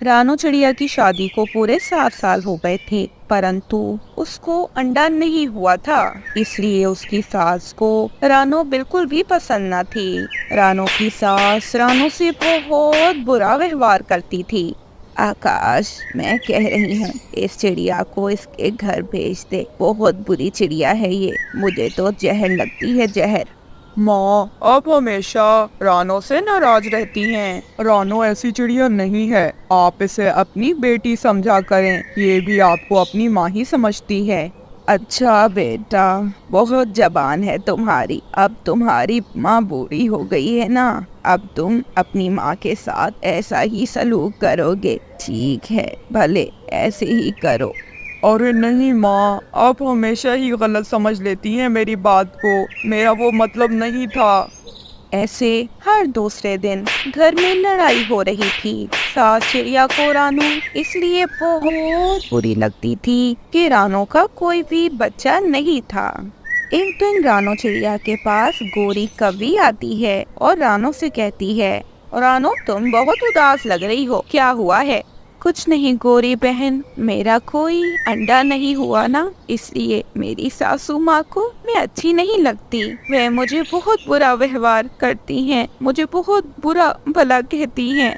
रानू चिड़िया की शादी को पूरे 7 साल हो गए थे, परंतु उसको अंडा नहीं हुआ था। इसलिए उसकी सास को रानू बिल्कुल भी पसंद न थी। रानू की सास रानू से बहुत बुरा व्यवहार करती थी। आकाश, मैं कह रही हूँ इस चिड़िया को इसके घर भेज दे। बहुत बुरी चिड़िया है ये, मुझे तो जहर लगती है, जहर। माँ, आप हमेशा रानो से नाराज रहती हैं। रानो ऐसी चिड़िया नहीं है। आप इसे अपनी बेटी समझा करें। ये भी आपको अपनी माँ ही समझती है। अच्छा बेटा, बहुत जबान है तुम्हारी। अब तुम्हारी माँ बूढ़ी हो गई है ना, अब तुम अपनी माँ के साथ ऐसा ही सलूक करोगे। ठीक है, भले ऐसे ही करो। अरे नहीं माँ, आप हमेशा ही गलत समझ लेती हैं मेरी बात को। मेरा वो मतलब नहीं था। ऐसे हर दूसरे दिन घर में लड़ाई हो रही थी। सास चिड़िया को रानू इसलिए बहुत बुरी लगती थी कि रानू का कोई भी बच्चा नहीं था। एक दिन रानू चिड़िया के पास गोरी कवि आती है और रानू से कहती है, रानू तुम बहुत उदास लग रही हो, क्या हुआ है? कुछ नहीं गोरी बहन, मेरा कोई अंडा नहीं हुआ ना, इसलिए मेरी सासू माँ को मैं अच्छी नहीं लगती। वह मुझे बहुत बुरा व्यवहार करती हैं, मुझे बहुत बुरा भला कहती हैं।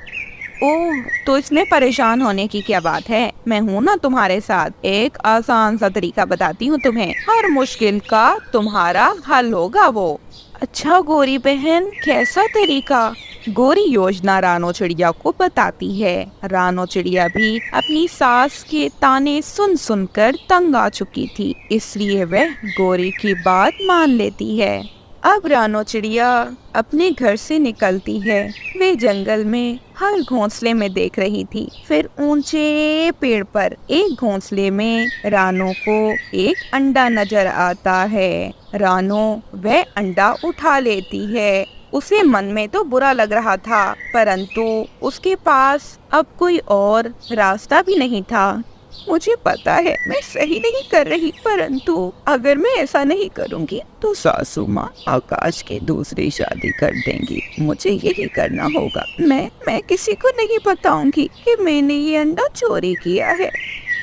ओह, तो इसमें परेशान होने की क्या बात है? मैं हूँ ना तुम्हारे साथ। एक आसान सा तरीका बताती हूँ तुम्हें, हर मुश्किल का तुम्हारा हल होगा वो। अच्छा गोरी बहन, कैसा तरीका? गोरी योजना रानो चिड़िया को बताती है। रानो चिड़िया भी अपनी सास के ताने सुन सुनकर तंग आ चुकी थी, इसलिए वह गोरी की बात मान लेती है। अब रानो चिड़िया अपने घर से निकलती है। वे जंगल में हर घोंसले में देख रही थी। फिर ऊंचे पेड़ पर एक घोंसले में रानो को एक अंडा नजर आता है। रानो वह अंडा उठा लेती है। उसे मन में तो बुरा लग रहा था, परंतु उसके पास अब कोई और रास्ता भी नहीं था। मुझे पता है मैं सही नहीं कर रही, परंतु अगर मैं ऐसा नहीं करूंगी तो सासू माँ आकाश के दूसरी शादी कर देंगी। मुझे यही करना होगा। मैं किसी को नहीं बताऊंगी कि मैंने ये अंडा चोरी किया है।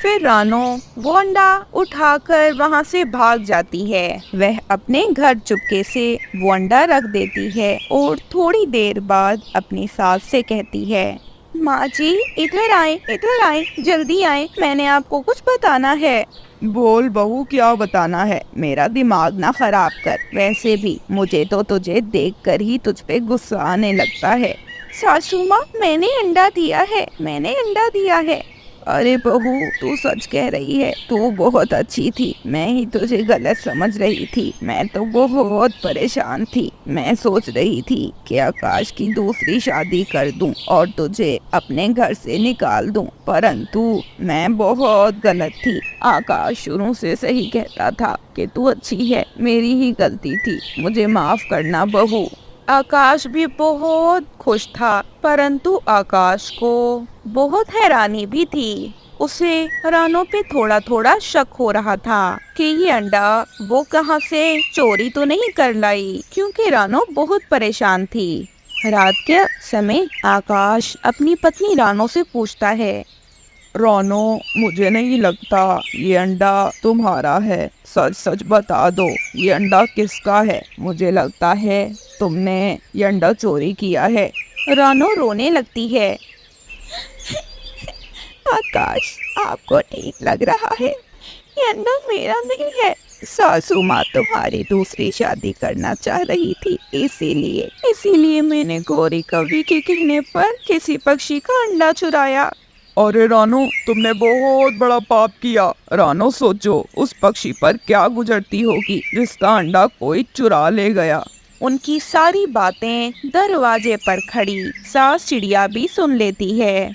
फिर रानो वो अंडा उठाकर वहाँ से भाग जाती है। वह अपने घर चुपके से वो अंडा रख देती है और थोड़ी देर बाद अपनी सास से कहती है, माँ जी इधर आए, जल्दी आए, मैंने आपको कुछ बताना है। बोल बहू, क्या बताना है? मेरा दिमाग ना खराब कर। वैसे भी मुझे तो तुझे देखकर ही तुझ पे गुस्सा आने लगता है। सासू माँ, मैंने अंडा दिया है। अरे बहू, तू सच कह रही है, तू बहुत अच्छी थी। मैं ही तुझे गलत समझ रही थी। मैं तो बहुत परेशान थी। मैं सोच रही थी कि आकाश की दूसरी शादी कर दूं और तुझे अपने घर से निकाल दूं, परंतु मैं बहुत गलत थी। आकाश शुरू से सही कहता था कि तू अच्छी है, मेरी ही गलती थी, मुझे माफ करना बहू। आकाश भी बहुत खुश था, परंतु आकाश को बहुत हैरानी भी थी। उसे रानो पे थोड़ा थोड़ा शक हो रहा था कि ये अंडा वो कहाँ से चोरी तो नहीं कर लाई, क्योंकि रानो बहुत परेशान थी। रात के समय आकाश अपनी पत्नी रानो से पूछता है, रानो, मुझे नहीं लगता ये अंडा तुम्हारा है। सच सच बता दो, ये अंडा किसका है? मुझे लगता है तुमने ये अंडा चोरी किया है। रानो रोने लगती है। आकाश, आपको ठीक लग रहा है, ये अंडा मेरा नहीं है। सासू माँ तुम्हारी दूसरी शादी करना चाह रही थी, इसीलिए मैंने गौरी कवि के कहने पर किसी पक्षी का अंडा चुराया। अरे रानो, तुमने बहुत बड़ा पाप किया। रानो, सोचो उस पक्षी पर क्या गुजरती होगी जिसका अंडा कोई चुरा ले गया। उनकी सारी बातें दरवाजे पर खड़ी सास चिड़िया भी सुन लेती है।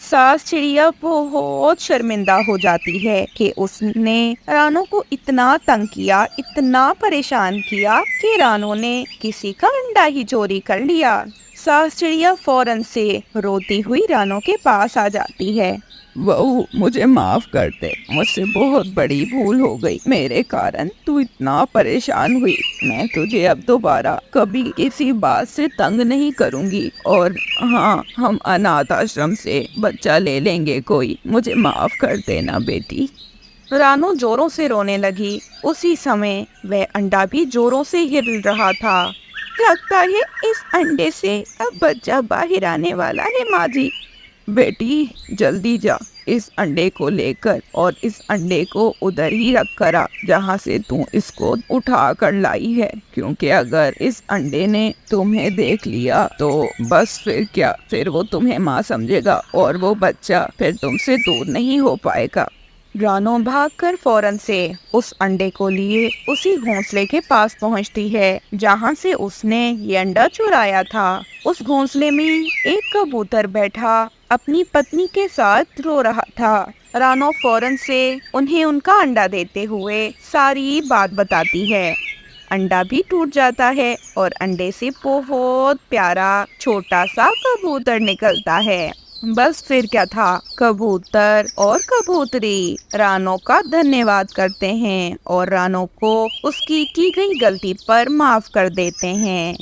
सास चिड़िया बहुत शर्मिंदा हो जाती है कि उसने रानो को इतना तंग किया, इतना परेशान किया कि रानो ने किसी का अंडा ही चोरी कर लिया। सास चिड़िया फौरन से रोती हुई रानो के पास आ जाती है। बहू, मुझे माफ कर दे, मुझसे बहुत बड़ी भूल हो गई। मेरे कारण तू इतना परेशान हुई। मैं तुझे अब दोबारा कभी किसी बात से तंग नहीं करूंगी। और हाँ, हम अनाथ आश्रम से बच्चा ले लेंगे कोई। मुझे माफ कर देना बेटी। रानू जोरों से रोने लगी। उसी समय वह अंडा भी जोरों से हिल रहा था। लगता है इस अंडे से अब बच्चा बाहर आने वाला है माँ जी। बेटी जल्दी जा, इस अंडे को लेकर, और इस अंडे को उधर ही रख कर आ जहाँ से तू इसको उठा कर लाई है। क्योंकि अगर इस अंडे ने तुम्हें देख लिया तो बस फिर क्या, फिर वो तुम्हें माँ समझेगा और वो बच्चा फिर तुमसे दूर नहीं हो पाएगा। रानू भागकर फौरन से उस अंडे को लिए उसी घोंसले के पास पहुंचती है जहां से उसने ये अंडा चुराया था। उस घोंसले में एक कबूतर बैठा अपनी पत्नी के साथ रो रहा था। रानू फौरन से उन्हें उनका अंडा देते हुए सारी बात बताती है। अंडा भी टूट जाता है और अंडे से बहुत प्यारा छोटा सा कबूतर निकलता है। बस फिर क्या था, कबूतर और कबूतरी रानू का धन्यवाद करते हैं और रानू को उसकी की गई गलती पर माफ कर देते हैं।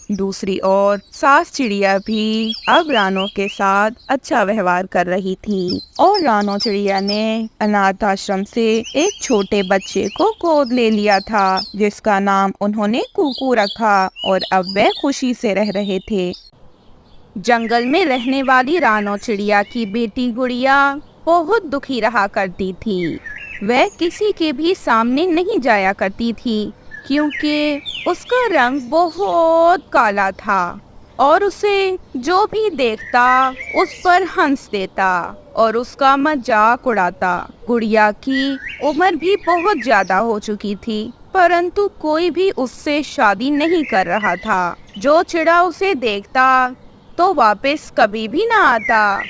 दूसरी ओर सास चिड़िया भी अब रानू के साथ अच्छा व्यवहार कर रही थी और रानू चिड़िया ने अनाथ आश्रम से एक छोटे बच्चे को गोद ले लिया था जिसका नाम उन्होंने कुकू रखा और अब वह खुशी से रह रहे थे। जंगल में रहने वाली रानू चिड़िया की बेटी गुड़िया बहुत दुखी रहा करती थी। वह किसी के भी सामने नहीं जाया करती थी क्योंकि उसका रंग बहुत काला था और उसे जो भी देखता उस पर हंस देता और उसका मजाक उड़ाता। गुड़िया की उम्र भी बहुत ज्यादा हो चुकी थी परंतु कोई भी उससे शादी नहीं कर रहा था। जो चिड़ा उसे देखता तो वापस कभी भी ना आता।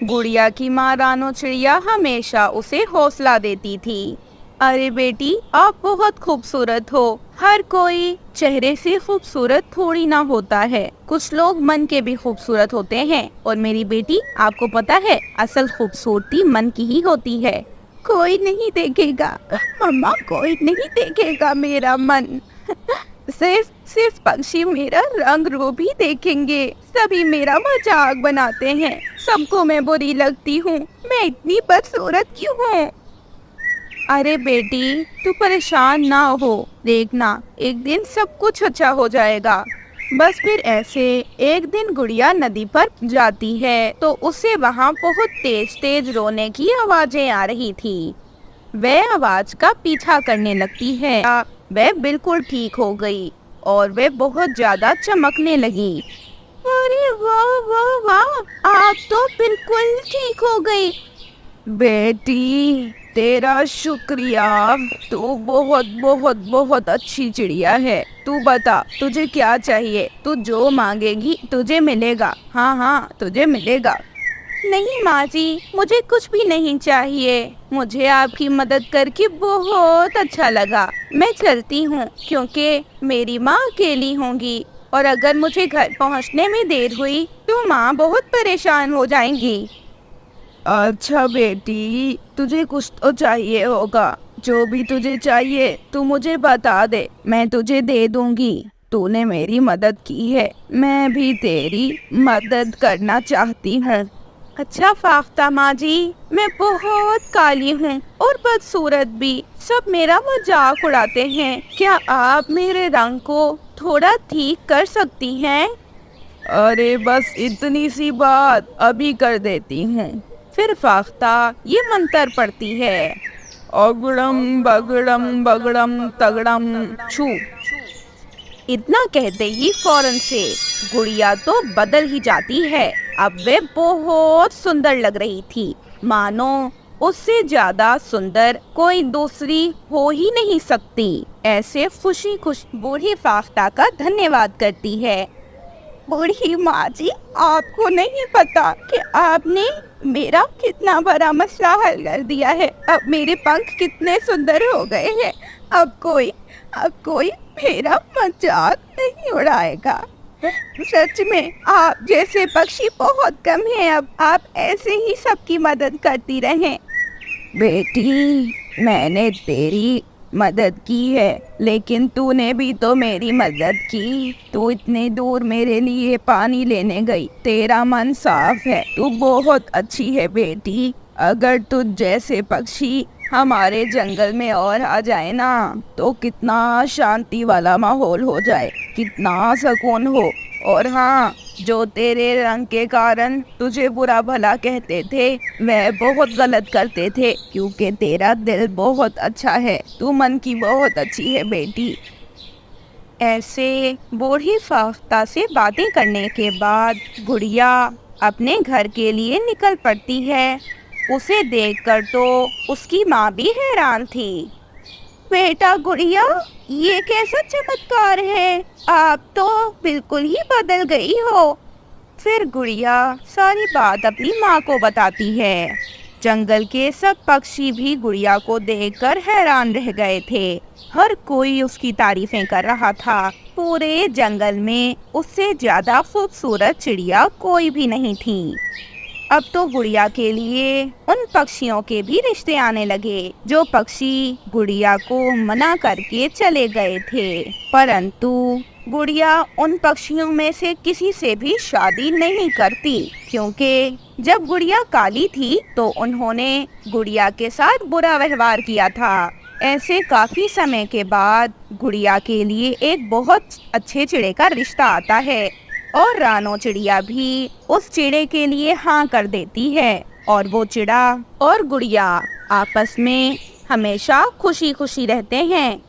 गुड़िया की माँ रानू चिड़िया हमेशा उसे हौसला देती थी। अरे बेटी, आप बहुत खूबसूरत हो। हर कोई चेहरे से खूबसूरत थोड़ी ना होता है, कुछ लोग मन के भी खूबसूरत होते हैं। और मेरी बेटी, आपको पता है असल खूबसूरती मन की ही होती है। कोई नहीं देखेगा मम्मा, कोई नहीं देखेगा मेरा मन। सिर्फ पक्षी मेरा रंग रूप ही देखेंगे। सभी मेरा मजाक बनाते हैं, सबको मैं बुरी लगती हूँ। मैं इतनी बदसूरत क्यों हूँ? अरे बेटी, तू परेशान ना हो, देखना एक दिन सब कुछ अच्छा हो जाएगा। बस फिर ऐसे एक दिन गुड़िया नदी पर जाती है तो उसे वहाँ बहुत तेज तेज रोने की आवाजें आ रही थी। वह आवाज का पीछा करने लगती है। वह बिल्कुल ठीक हो गई और वह बहुत ज्यादा चमकने लगी। अरे वाह वाह वाह, आप तो बिल्कुल ठीक हो गई। बेटी तेरा शुक्रिया, तू बहुत बहुत बहुत अच्छी चिड़िया है। तू बता तुझे क्या चाहिए? तू जो मांगेगी तुझे मिलेगा। हाँ हाँ, तुझे मिलेगा। नहीं माँ जी, मुझे कुछ भी नहीं चाहिए। मुझे आपकी मदद करके बहुत अच्छा लगा। मैं चलती हूँ क्योंकि मेरी माँ अकेली होंगी और अगर मुझे घर पहुँचने में देर हुई तो माँ बहुत परेशान हो जाएंगी। अच्छा बेटी, तुझे कुछ तो चाहिए होगा। जो भी तुझे चाहिए तू मुझे बता दे, मैं तुझे दे दूंगी। तूने मेरी मदद की है, मैं भी तेरी मदद करना चाहती हूँ। अच्छा फाख्ता माँ जी, मैं बहुत काली हूँ और बदसूरत भी। सब मेरा मजाक उड़ाते हैं। क्या आप मेरे रंग को थोड़ा ठीक कर सकती हैं? अरे बस इतनी सी बात, अभी कर देती हूँ। फिर फाख्ता ये मंत्र पढ़ती है। अगड़म बगड़म बगड़म तगड़म छू। इतना कहते ही फौरन से गुड़िया तो बदल ही जाती है। अब वे बहुत सुंदर लग रही थी, मानो उससे ज्यादा सुंदर कोई दूसरी हो ही नहीं सकती। ऐसे खुशी खुश बूढ़ी फाख्ता का धन्यवाद करती है। बूढ़ी माँ जी, आपको नहीं पता कि आपने मेरा कितना बड़ा मसला हल कर दिया है। अब मेरे पंख कितने सुंदर हो गए हैं। अब कोई मेरा मजाक नहीं उड़ाएगा। सच में आप जैसे पक्षी बहुत कम हैं। अब आप ऐसे ही सबकी मदद करती रहें। बेटी, मैंने तेरी मदद की है, लेकिन तूने भी तो मेरी मदद की। तू इतने दूर मेरे लिए पानी लेने गई। तेरा मन साफ है, तू बहुत अच्छी है बेटी। अगर तुझ जैसे पक्षी हमारे जंगल में और आ जाए ना, तो कितना शांति वाला माहौल हो जाए, कितना सुकून हो। और हाँ, जो तेरे रंग के कारण तुझे बुरा भला कहते थे, वह बहुत गलत करते थे, क्योंकि तेरा दिल बहुत अच्छा है। तू मन की बहुत अच्छी है बेटी। ऐसे बूढ़ी फाख्ता से बातें करने के बाद गुड़िया अपने घर के लिए निकल पड़ती है। उसे देखकर तो उसकी माँ भी हैरान थी। बेटा गुड़िया, ये कैसा चमत्कार है, आप तो बिल्कुल ही बदल गई हो। फिर गुड़िया सारी बात अपनी माँ को बताती है। जंगल के सब पक्षी भी गुड़िया को देखकर हैरान रह गए थे। हर कोई उसकी तारीफें कर रहा था। पूरे जंगल में उससे ज्यादा खूबसूरत चिड़िया कोई भी नहीं थी। अब तो गुड़िया के लिए उन पक्षियों के भी रिश्ते आने लगे, जो पक्षी गुड़िया को मना करके चले गए थे। परंतु गुड़िया उन पक्षियों में से किसी से भी शादी नहीं करती, क्योंकि जब गुड़िया काली थी तो उन्होंने गुड़िया के साथ बुरा व्यवहार किया था। ऐसे काफी समय के बाद गुड़िया के लिए एक बहुत अच्छे चिड़े का रिश्ता आता है और रानो चिड़िया भी उस चिड़े के लिए हाँ कर देती है, और वो चिड़ा और गुड़िया आपस में हमेशा खुशी खुशी रहते हैं।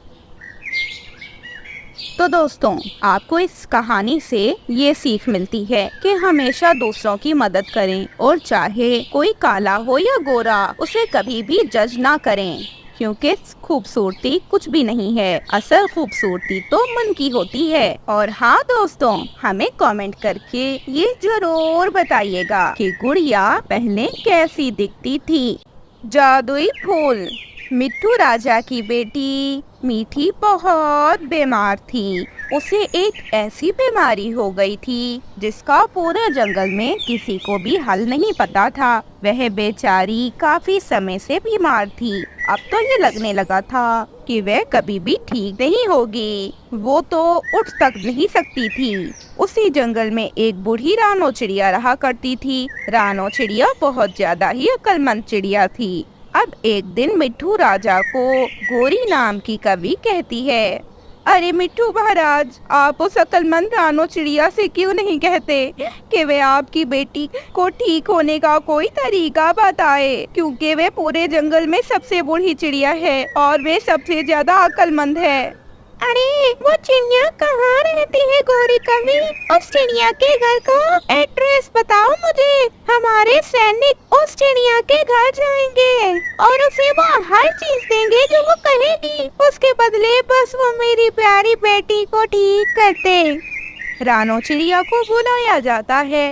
तो दोस्तों, आपको इस कहानी से ये सीख मिलती है कि हमेशा दूसरों की मदद करें, और चाहे कोई काला हो या गोरा, उसे कभी भी जज ना करें, क्योंकि खूबसूरती कुछ भी नहीं है। असल खूबसूरती तो मन की होती है। और हाँ दोस्तों, हमें कमेंट करके ये जरूर बताइएगा कि गुड़िया पहले कैसी दिखती थी। जादुई फूल। मिट्टू राजा की बेटी मीठी बहुत बीमार थी। उसे एक ऐसी बीमारी हो गई थी जिसका पूरे जंगल में किसी को भी हल नहीं पता था। वह बेचारी काफी समय से बीमार थी। अब तो ये लगने लगा था कि वह कभी भी ठीक नहीं होगी। वो तो उठ तक नहीं सकती थी। उसी जंगल में एक बूढ़ी रानो चिड़िया रहा करती थी। रानो चिड़िया बहुत ज्यादा ही अक्लमंद चिड़िया थी। अब एक दिन मिट्टू राजा को गोरी नाम की कवि कहती है, अरे मिट्टू महाराज, आप उस अक्लमंद रानो चिड़िया से क्यों नहीं कहते कि वे आपकी बेटी को ठीक होने का कोई तरीका बताए, क्योंकि वे पूरे जंगल में सबसे बूढ़ी चिड़िया है और वे सबसे ज्यादा अक्लमंद है। अरे वो चिड़िया कहाँ रहती है गोरी कवि? उस चिड़िया के घर का एड्रेस बताओ मुझे। हमारे सैनिक उस चिड़िया के घर जाएंगे और उसे वो हर चीज देंगे जो वो कहेगी। उसके बदले बस वो मेरी प्यारी बेटी को ठीक कर दे। रानो चिड़िया को बुलाया जाता है